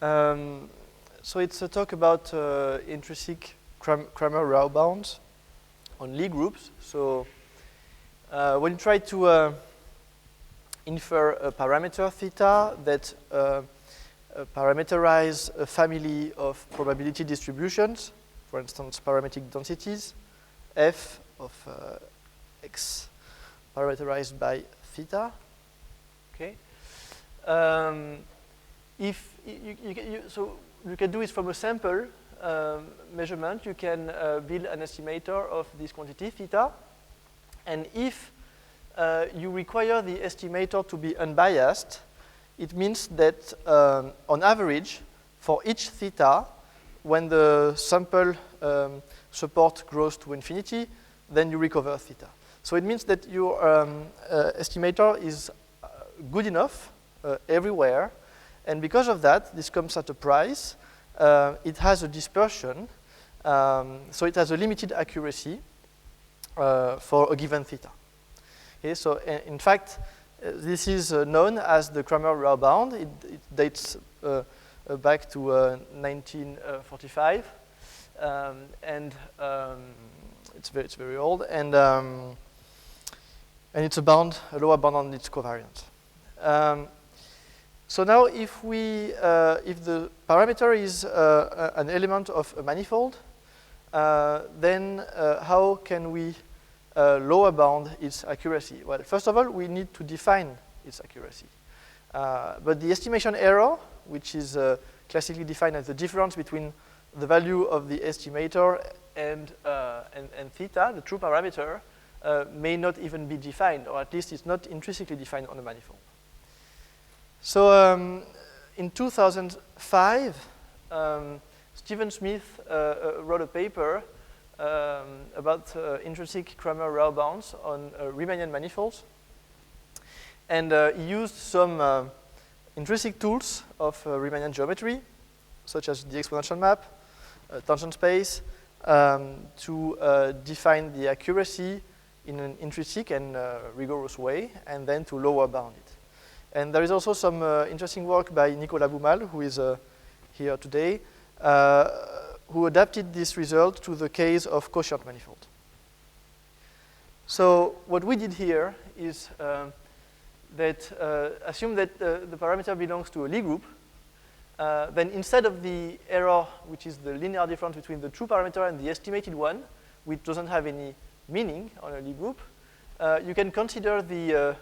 So it's a talk about intrinsic Cramér-Rao bounds on Lie groups. So when you try to infer a parameter theta that parameterize a family of probability distributions, for instance, parametric densities, f of x parameterized by theta. Okay. If so you can do it from a sample measurement. You can build an estimator of this quantity theta, and if you require the estimator to be unbiased, it means that on average, for each theta, when the sample support grows to infinity, then you recover theta. So it means that your estimator is good enough everywhere, and because of that, this comes at a price. It has a dispersion, so it has a limited accuracy for a given theta. Okay, so in fact, this is known as the Cramér-Rao bound. It dates back to 1945, and it's very old, and it's a bound, a lower bound on its covariance. So now, if the parameter is an element of a manifold, then how can we lower bound its accuracy? Well, first of all, we need to define its accuracy. But the estimation error, which is classically defined as the difference between the value of the estimator and theta, the true parameter, may not even be defined, or at least it's not intrinsically defined on a manifold. So in 2005, Stephen Smith wrote a paper about intrinsic Cramér-Rao bounds on Riemannian manifolds. And he used some intrinsic tools of Riemannian geometry, such as the exponential map, tangent space, to define the accuracy in an intrinsic and rigorous way, and then to lower bound it. And there is also some interesting work by Nicolas Boumal, who is here today, who adapted this result to the case of quotient manifold. So what we did here is assume that the parameter belongs to a Lie group. Then instead of the error, which is the linear difference between the true parameter and the estimated one, which doesn't have any meaning on a Lie group, you can consider the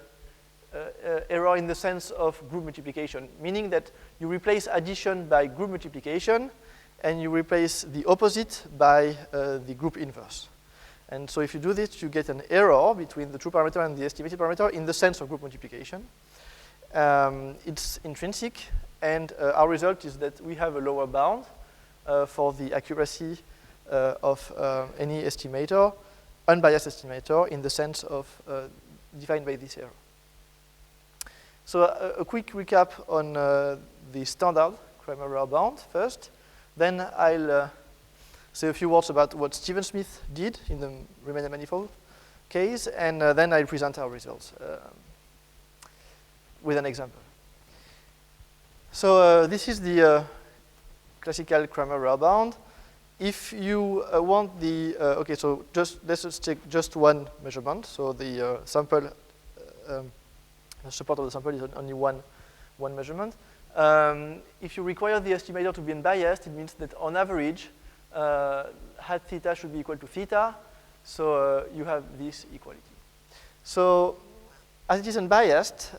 error in the sense of group multiplication, meaning that you replace addition by group multiplication, and you replace the opposite by the group inverse. And so if you do this, you get an error between the true parameter and the estimated parameter in the sense of group multiplication. It's intrinsic, and our result is that we have a lower bound for the accuracy of any estimator, unbiased estimator, in the sense of defined by this error. So a quick recap on the standard Cramér-Rao bound first. Then I'll say a few words about what Stephen Smith did in the Riemannian manifold case, and then I'll present our results with an example. So this is the classical Cramér-Rao bound. If you want the, okay, so let's just take just one measurement. So the sample, the support of the sample is only one measurement. If you require the estimator to be unbiased, it means that on average, hat theta should be equal to theta, so you have this equality. So as it is unbiased,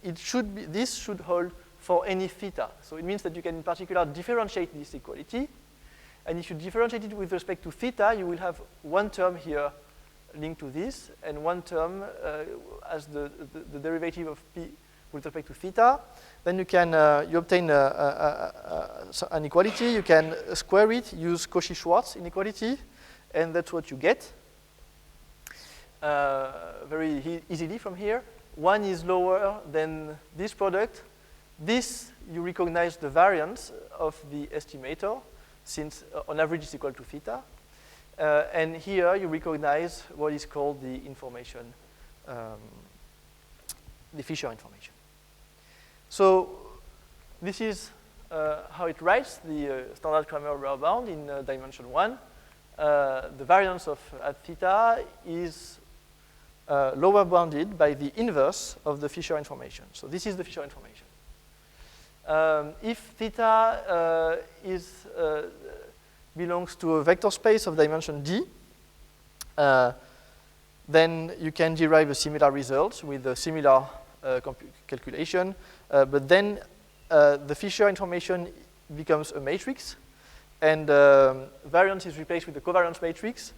this should hold for any theta. So it means that you can in particular differentiate this equality, and if you differentiate it with respect to theta, you will have one term here linked to this, and one term as the derivative of p with respect to theta. Then you can you obtain an equality. You can square it, use Cauchy-Schwarz inequality, and that's what you get very easily from here. One is lower than this product. This, you recognize the variance of the estimator, since on average it's equal to theta. And here you recognize what is called the information, the Fisher information. So this is how it writes the standard Cramér-Rao bound in dimension 1. The variance of at theta is lower bounded by the inverse of the Fisher information. So this is the Fisher information. If theta belongs to a vector space of dimension d, then you can derive a similar result with a similar calculation, but then the Fisher information becomes a matrix, and variance is replaced with the covariance matrix,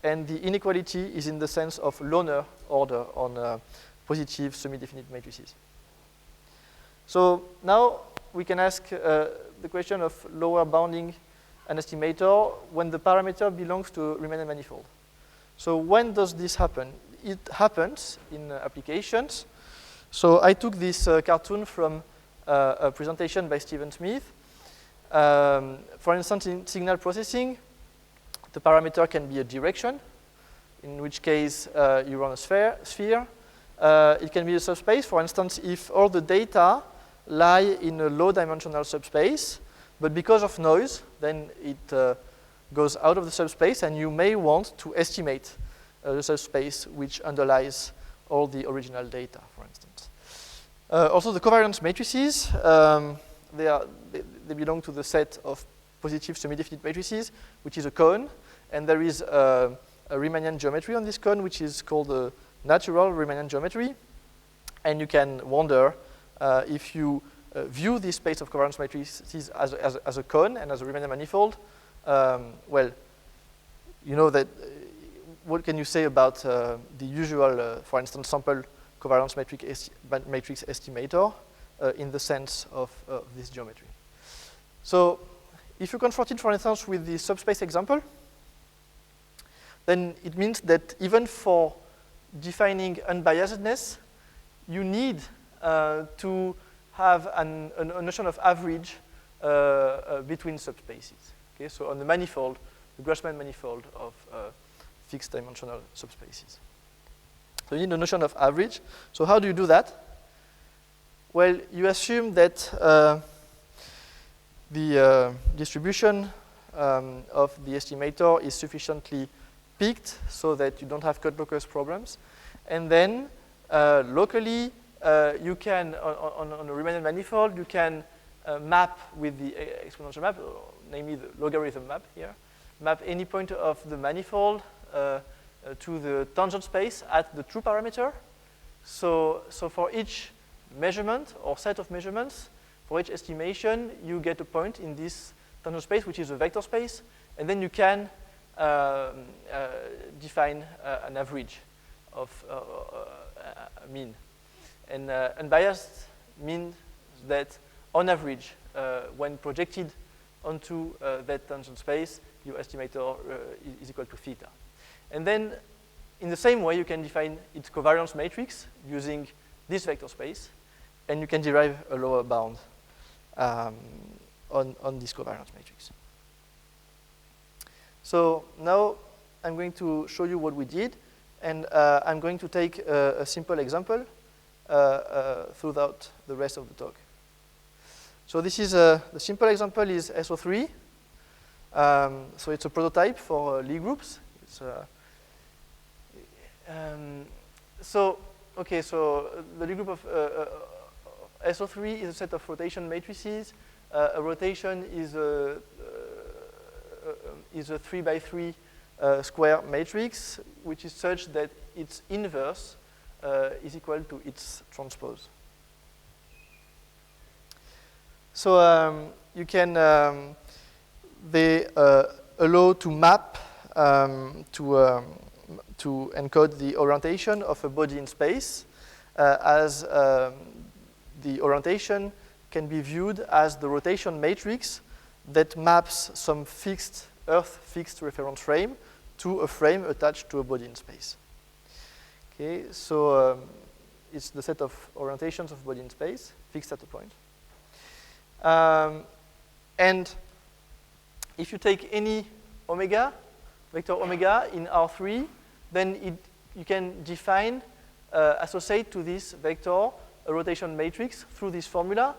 and the inequality is in the sense of lower order on positive semi-definite matrices. So now we can ask the question of lower bounding an estimator when the parameter belongs to a Riemann manifold. So when does this happen? It happens in applications. So I took this cartoon from a presentation by Stephen Smith. For instance, in signal processing, the parameter can be a direction, in which case you run a sphere. It can be a subspace. For instance, if all the data lie in a low-dimensional subspace, but because of noise, then it goes out of the subspace, and you may want to estimate the subspace which underlies all the original data, for instance. Also, the covariance matrices, they belong to the set of positive semi-definite matrices, which is a cone, and there is a Riemannian geometry on this cone, which is called the natural Riemannian geometry, and you can wonder if you view this space of covariance matrices as a cone and as a Riemannian manifold. Well, you know that. What can you say about the usual, for instance, sample covariance matrix estimator in the sense of this geometry? So if you confront it, for instance, with the subspace example, then it means that even for defining unbiasedness, you need to have a notion of average between subspaces. Okay, so on the manifold, the Grassmann manifold of fixed dimensional subspaces. So you need a notion of average. So how do you do that? Well, you assume that the distribution of the estimator is sufficiently peaked so that you don't have cut-locus problems. And then locally, you can, on a Riemannian manifold, you can map with the exponential map, namely the logarithm map here, map any point of the manifold to the tangent space at the true parameter. So for each measurement or set of measurements, for each estimation, you get a point in this tangent space, which is a vector space, and then you can define an average of a mean. And unbiased means that, on average, when projected onto that tangent space, your estimator is equal to theta. And then, in the same way, you can define its covariance matrix using this vector space, and you can derive a lower bound on this covariance matrix. So now I'm going to show you what we did, and I'm going to take a simple example throughout the rest of the talk. So this is the simple example is SO3. So it's a prototype for Lie groups. It's so the Lie group of SO3 is a set of rotation matrices. A rotation is a 3x3 square matrix, which is such that its inverse is equal to its transpose. So you can they allow to map to encode the orientation of a body in space, as the orientation can be viewed as the rotation matrix that maps some fixed Earth-fixed reference frame to a frame attached to a body in space. Okay, so it's the set of orientations of body in space, fixed at a point. And if you take any omega, vector omega in R3, then you can define, associate to this vector a rotation matrix through this formula,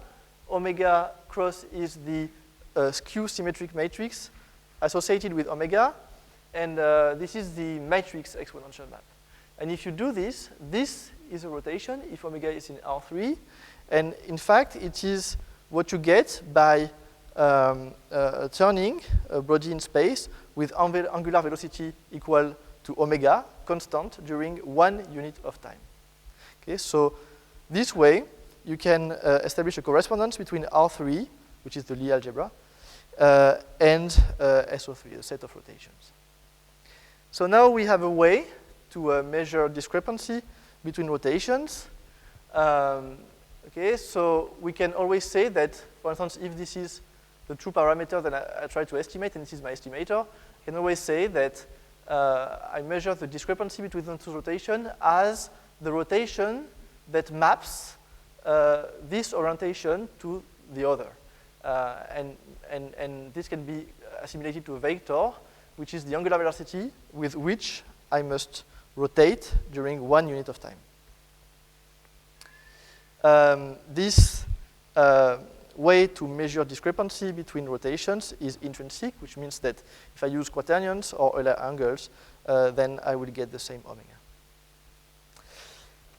omega cross is the skew symmetric matrix associated with omega, and this is the matrix exponential map. And if you do this, this is a rotation if omega is in R3, and in fact, it is what you get by turning a body in space with angular velocity equal to omega constant during 1 unit of time. Okay, so this way, you can establish a correspondence between R3, which is the Lie algebra, and SO3, a set of rotations. So now we have a way to measure discrepancy between rotations. Okay, so we can always say that, for instance, if this is the true parameter that I try to estimate, and this is my estimator, I can always say that I measure the discrepancy between the two rotations as the rotation that maps this orientation to the other. And this can be assimilated to a vector, which is the angular velocity with which I must rotate during 1 unit of time. This way to measure discrepancy between rotations is intrinsic, which means that if I use quaternions or Euler angles, then I will get the same omega.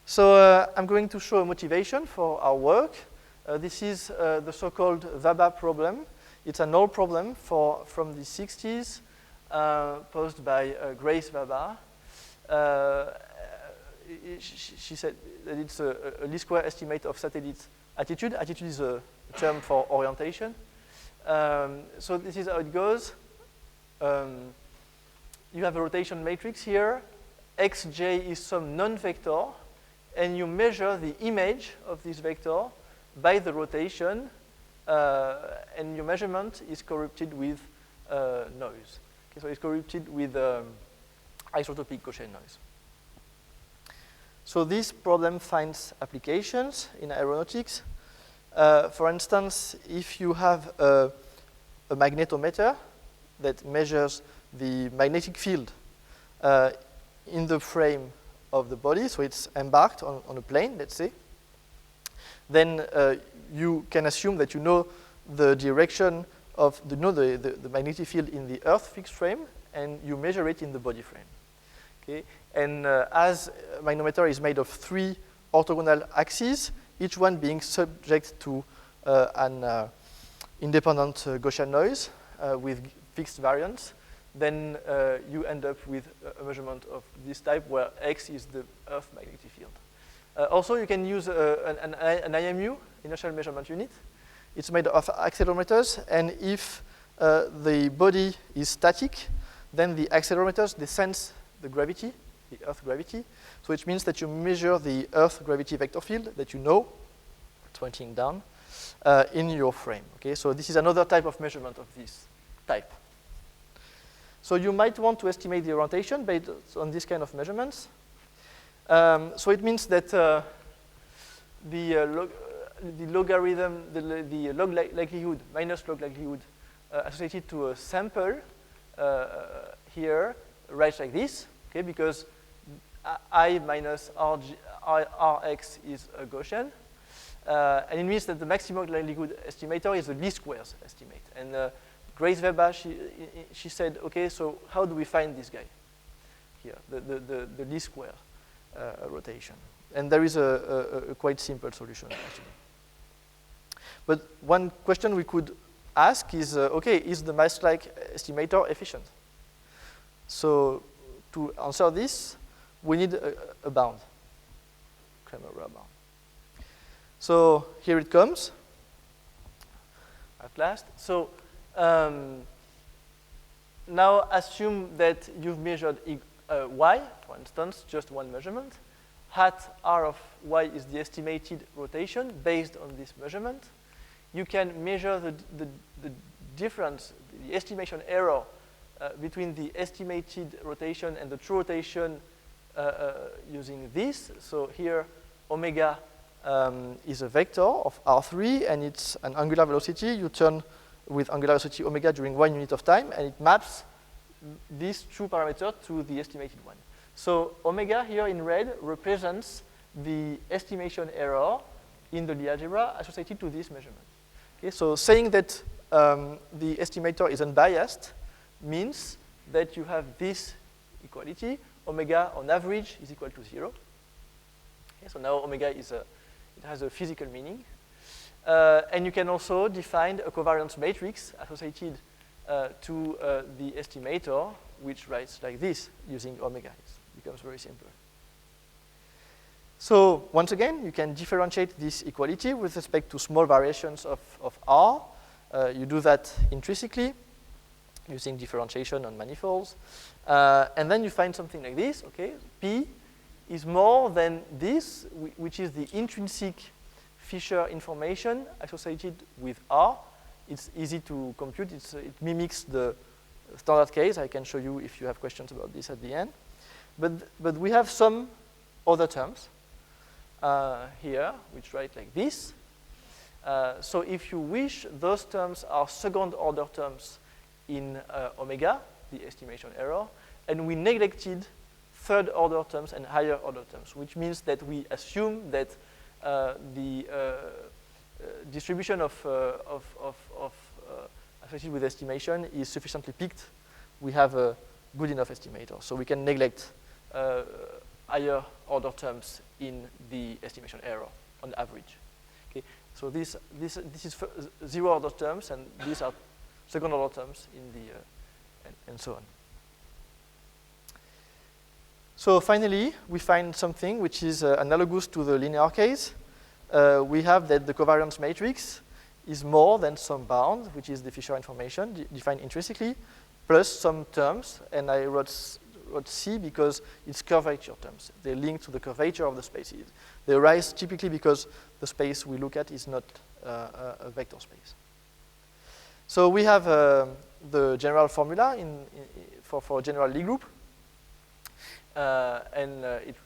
So I'm going to show a motivation for our work. This is the so-called Vaba problem. It's an old problem from the 60s, posed by Grace Vaba. She said that it's a least square estimate of satellite attitude. Attitude is a term for orientation. So this is how it goes. You have a rotation matrix here. Xj is some non-vector, and you measure the image of this vector by the rotation, and your measurement is corrupted with noise. Okay, so it's corrupted with isotopic Gaussian noise. So this problem finds applications in aeronautics. For instance, if you have a magnetometer that measures the magnetic field in the frame of the body, so it's embarked on a plane, let's say, then you can assume that you know the direction of the magnetic field in the Earth fixed frame, and you measure it in the body frame. Okay? And as a magnetometer is made of 3 orthogonal axes, each one being subject to an independent Gaussian noise with fixed variance, then you end up with a measurement of this type where X is the Earth magnetic field. Also, you can use an IMU, inertial measurement unit. It's made of accelerometers, and if the body is static, then the accelerometers, they sense the gravity, the Earth gravity. So it means that you measure the Earth gravity vector field that you know, it's pointing down, in your frame. Okay, so this is another type of measurement of this type. So you might want to estimate the orientation based on this kind of measurements. So it means that the logarithm, the log likelihood, minus log likelihood associated to a sample here writes like this, okay, because I minus Rx is a Gaussian. And it means that the maximum likelihood estimator is the least squares estimate. And Grace Weber, she said, okay, so how do we find this guy here, the least square rotation? And there is a quite simple solution, actually. But one question we could ask is, okay, is the mass-like estimator efficient? So to answer this, we need a bound, Cramér-Rao bound. So here it comes, at last. So now assume that you've measured y, for instance, just one measurement. Hat r of y is the estimated rotation based on this measurement. You can measure the difference, the estimation error between the estimated rotation and the true rotation using this. So here, omega is a vector of R3, and it's an angular velocity. You turn with angular velocity omega during 1 unit of time, and it maps this true parameter to the estimated one. So omega here in red represents the estimation error in the Lie algebra associated to this measurement. Okay, so saying that the estimator is unbiased means that you have this equality, omega on average is equal to 0. Okay, so now omega is it has a physical meaning. And you can also define a covariance matrix associated to the estimator, which writes like this using omega. It becomes very simple. So once again, you can differentiate this equality with respect to small variations of R. You do that intrinsically using differentiation on manifolds. And then you find something like this, okay? P is more than this, which is the intrinsic Fisher information associated with R. It's easy to compute. It mimics the standard case. I can show you if you have questions about this at the end. But we have some other terms here, which write like this. So if you wish, those terms are second order terms in omega, the estimation error, and we neglected third order terms and higher order terms, which means that we assume that the distribution of associated with estimation is sufficiently peaked. We have a good enough estimator, so we can neglect higher order terms in the estimation error on average. Okay, so this is zero order terms, and these are second order terms in the and so on. So finally, we find something which is analogous to the linear case. We have that the covariance matrix is more than some bound, which is the Fisher information defined intrinsically, plus some terms, and I wrote C because it's curvature terms. They link to the curvature of the spaces. They arise typically because the space we look at is not a vector space. So we have the general formula for a general Lie group, and it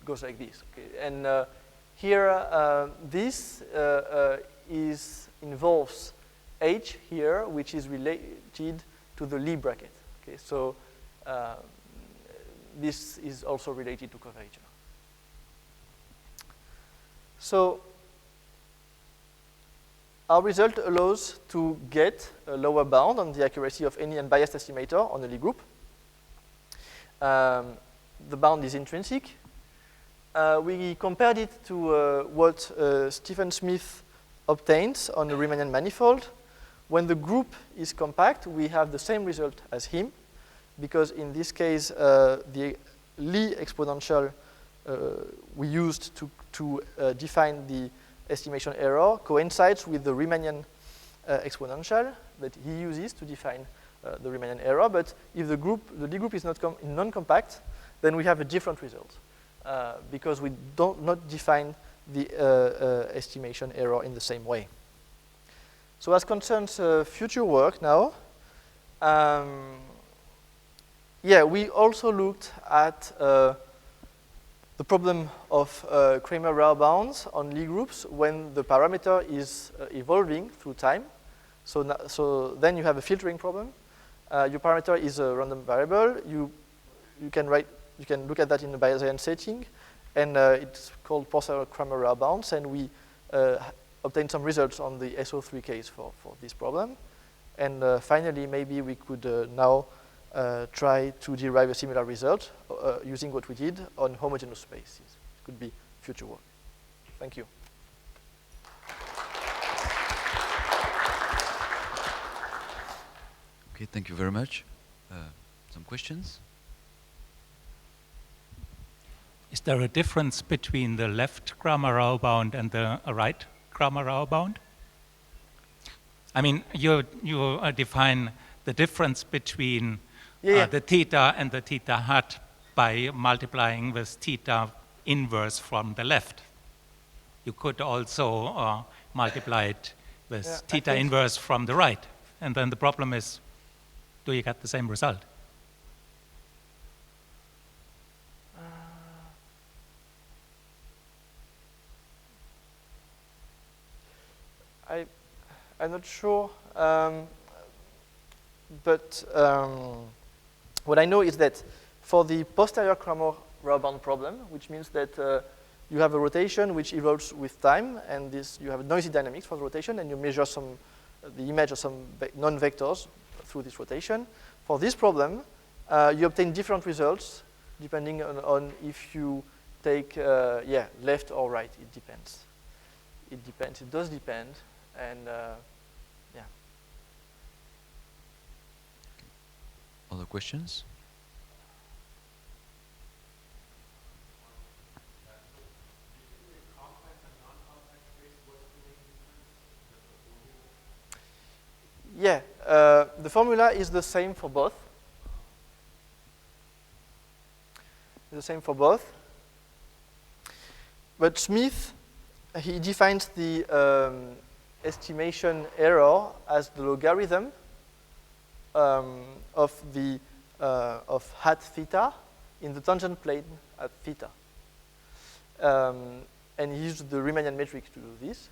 goes like this. Okay? And here, this involves H here, which is related to the Lie bracket. Okay, so this is also related to curvature. So our result allows to get a lower bound on the accuracy of any unbiased estimator on a Lie group. The bound is intrinsic. We compared it to what Stephen Smith obtains on a Riemannian manifold. When the group is compact, we have the same result as him, because in this case, the Lie exponential we used to define the estimation error coincides with the Riemannian exponential that he uses to define the Riemannian error. But if the Lie group is non-compact, then we have a different result because we not define the estimation error in the same way. So as concerns future work now, we also looked at the problem of Cramér-Rao bounds on Lie groups when the parameter is evolving through time. So then you have a filtering problem. Your parameter is a random variable. You can look at that in a Bayesian setting, and it's called Poisson Cramér-Rao bounds, and we obtained some results on the SO3 case for this problem. And finally, maybe we could now try to derive a similar result using what we did on homogeneous spaces. It could be future work. Thank you. Okay, thank you very much. Some questions? Is there a difference between the left Cramér-Rao bound and the right Cramér-Rao bound? I mean, you define the difference between the theta and the theta hat by multiplying with theta inverse from the left. You could also multiply it with theta inverse from the right. And then the problem is, do you get the same result? I'm not sure, but what I know is that for the posterior Cramér-Rao bound problem, which means that you have a rotation which evolves with time, and you have noisy dynamics for the rotation, and you measure some the image of some non-vectors through this rotation. For this problem, you obtain different results depending on if you take left or right. It depends. It depends. It does depend, and yeah. Other questions? Yeah, the formula is the same for both. The same for both. But Smith, he defines the estimation error as the logarithm of the of hat theta in the tangent plane at theta. And he used the Riemannian matrix to do this.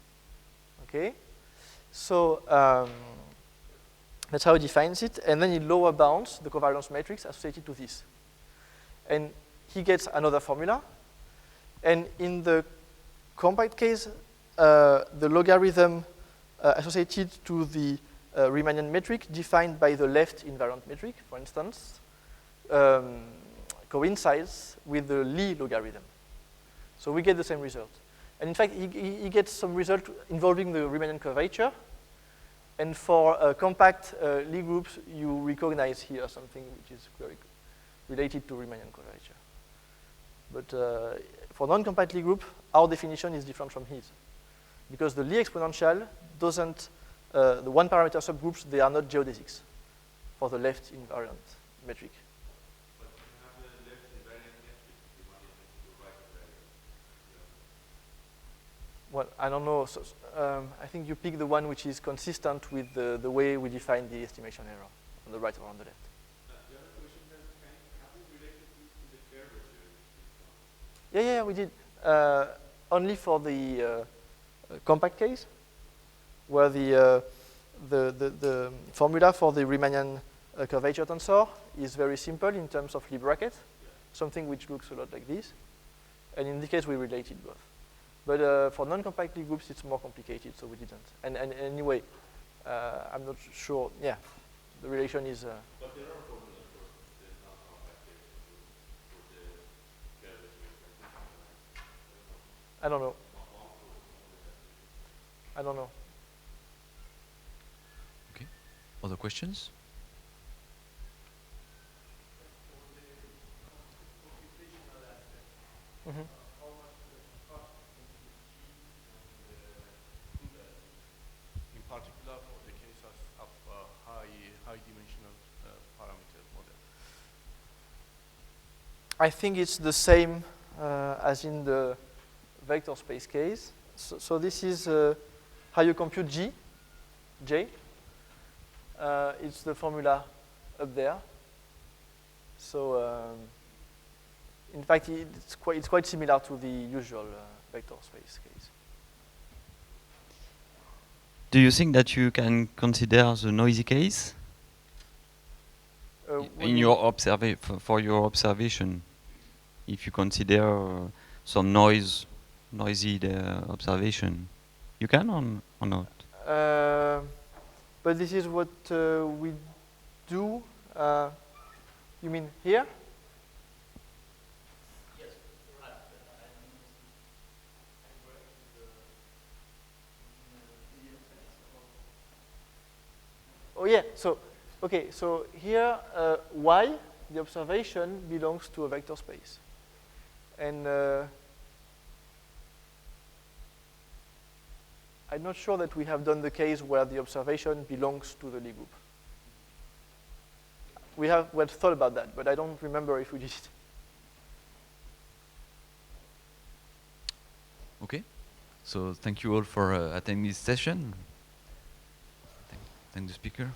Okay, so that's how he defines it, and then he lower bounds the covariance matrix associated to this. And he gets another formula, and in the compact case, the logarithm associated to the Riemannian metric defined by the left invariant metric, for instance, coincides with the Lie logarithm. So we get the same result. And in fact, he gets some result involving the Riemannian curvature. And for compact Lie groups, you recognize here something which is very related to Riemannian curvature. But for non-compact Lie group, our definition is different from his. Because the Lie exponential doesn't, the one parameter subgroups, they are not geodesics for the left invariant metric. But you have the left invariant metric, the one is the right invariant. Well, I don't know. So, I think you pick the one which is consistent with the way we define the estimation error, on the right or on the left. The other question is, have we related this to the curvature? Yeah, we did. Only for the compact case, where the formula for the Riemannian curvature tensor is very simple in terms of Lie bracket, something which looks a lot like this. And in this case, we related both. But for non-compact Lie groups, it's more complicated, so we didn't. And anyway, I'm not sure. Yeah, the relation is. But there are formulas for the non-compact case for the curvature. I don't know. I don't know. Okay. Other questions? Mm-hmm. In particular for the case of high dimensional parameter model. I think it's the same as in the vector space case. So this is how you compute J. It's the formula up there. So in fact, it's quite similar to the usual vector space case. Do you think that you can consider the noisy case in your for your observation? If you consider some noisy observation, you can or not? But this is what we do. You mean here? Yes, right. Oh yeah. So okay. So here, Y, the observation belongs to a vector space, and I'm not sure that we have done the case where the observation belongs to the Lie group. We had thought about that, but I don't remember if we did it. Okay. So thank you all for attending this session. Thank the speaker.